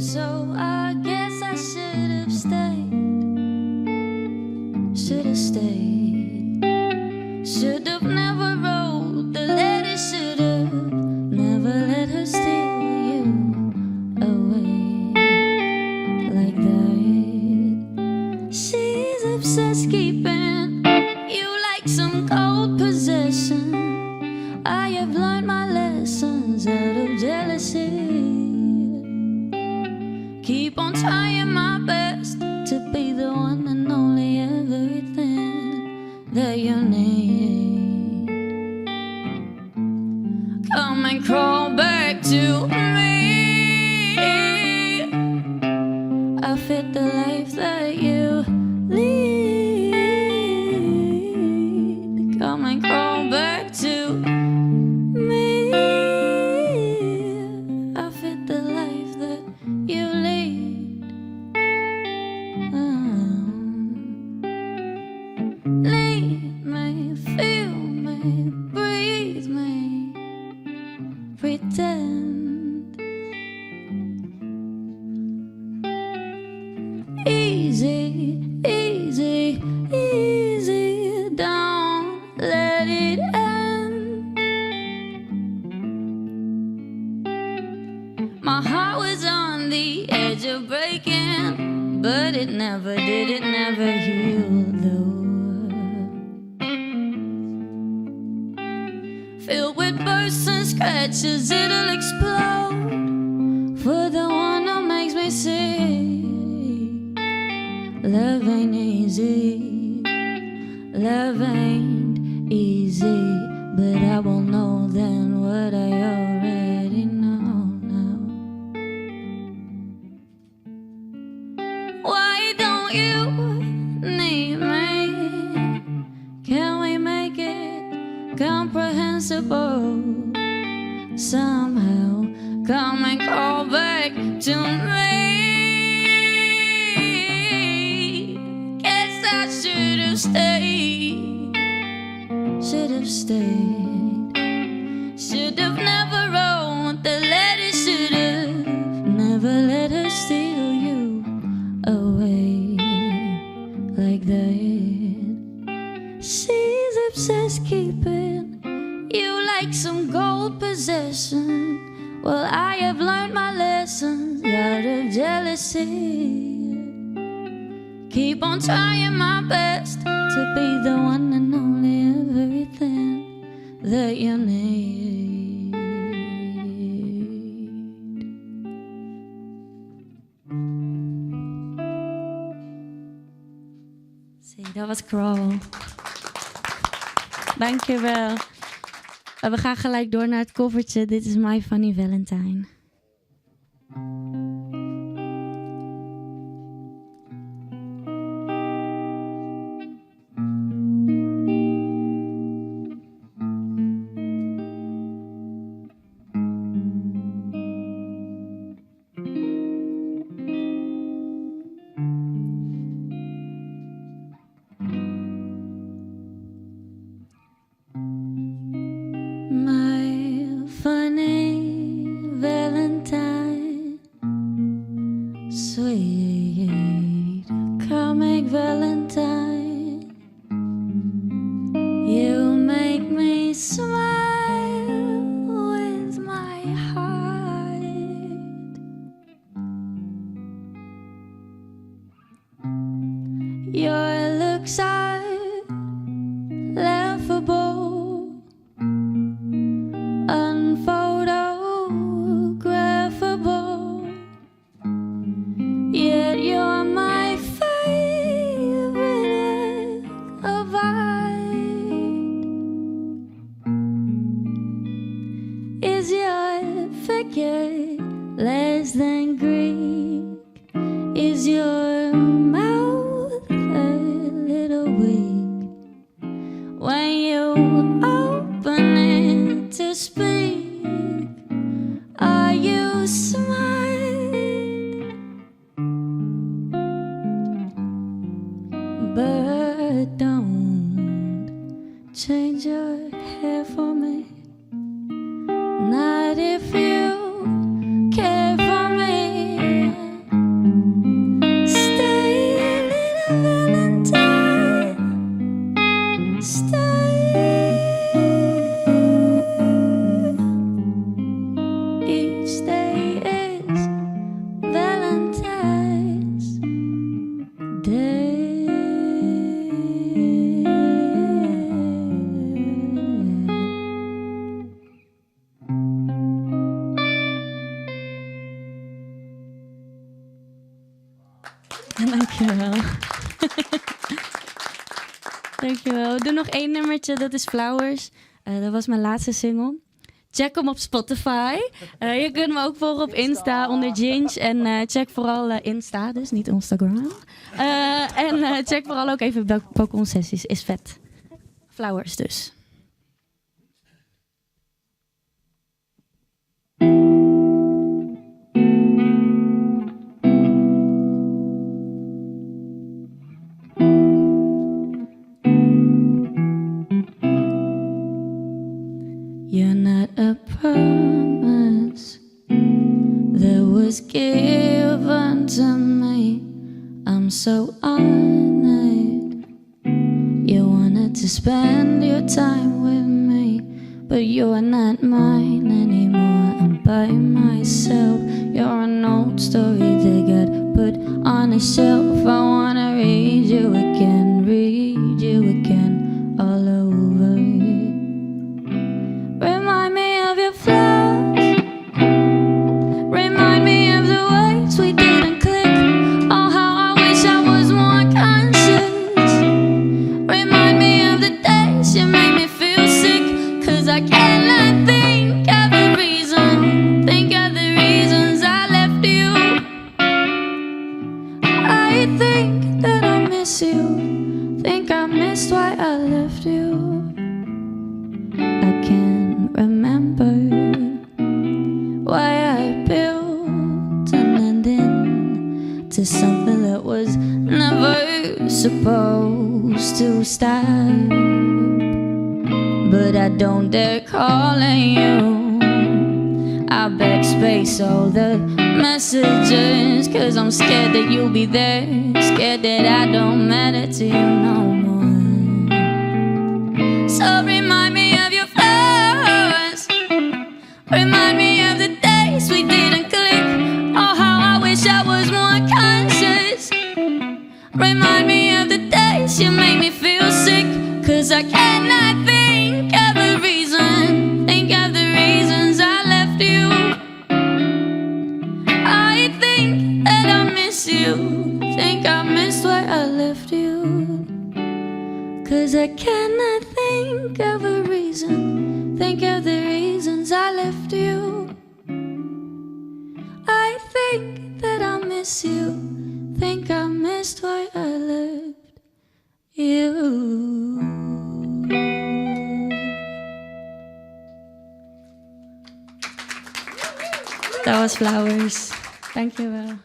So I guess I should have stayed. Should have stayed. Should have never wrote the letter. Should have never let her steal you away like that. She's obsessed keeping you like some cold possession. I have learned my lessons out of jealousy. Keep on trying my best to be the one and only everything that you need. Come and crawl back to me. I fit the life that you lead. Come and crawl back to me. I fit the life that you lead. Lead me, feel me, breathe me, pretend. Easy, easy, easy, don't let it end. My heart was on the edge of breaking, but it never did, it never healed though. Filled with bursts and scratches, it'll explode for the one who makes me see. Love ain't easy, love ain't easy, but I will know then what I already know now. Why don't you need me? Can we make it comprehensible somehow? Come and call back to me. Guess I should have stayed. Should have stayed. Should have never wrote the letter. Should have never let her steal you away like that. She's obsessed keeping you like some gold possession. Well, I have learned my lessons out of jealousy. Keep on trying my best to be the one and only everything that you need. Zie, dat was Crawl. Dankjewel. We gaan gelijk door naar het covertje. Dit is My Funny Valentine. My funny Valentine, sweet comic Valentine, you make me smile with my heart. Your looks are laughable, unphotographable, yet you're my favorite of art. Is your figure less than Greek? Is your mouth But don't change your hair for me. Not if you care for me. Stay, little Valentine. Stay. Each day is Valentine's Day. Dankjewel. Dankjewel. We doen nog één nummertje, dat is Flowers. Dat was mijn laatste single. Check hem op Spotify. Je kunt me ook volgen op Insta onder Ginge. En check vooral Insta, dus niet Instagram. En check vooral ook even balkonsessies. Is vet. Flowers dus. You're not a promise that was given to me. I'm so honored. You wanted to spend your time with me, but you're not mine anymore. I'm by myself. You're an old story that got put on a shelf. I wanna read you again, all over. Remind me of your flaws. Remind me of the ways we didn't click. Oh, how I wish I was more conscious. Remind me of the days you made me feel sick. 'Cause I cannot think of the reason. Think of the reasons I left you. I think that I miss you. Think I missed why I left you. I can't remember why I built an ending to something that was never supposed to stop. But I don't dare calling you. I backspace all the messages, 'cause I'm scared that you'll be there. Scared that I don't matter to you no more. So remind me of your flowers. Remind me of the days we didn't click. Oh, how I wish I was more conscious. Remind me of the days you made me feel sick. 'Cause I cannot think of a reason. Think of the reasons I left you. I think that I miss you. Think I missed why I left you. 'Cause I cannot think of a reason. Think of the reasons I left you. I think that I miss you. Think I missed why I left you. Dat was Flowers. Dankjewel.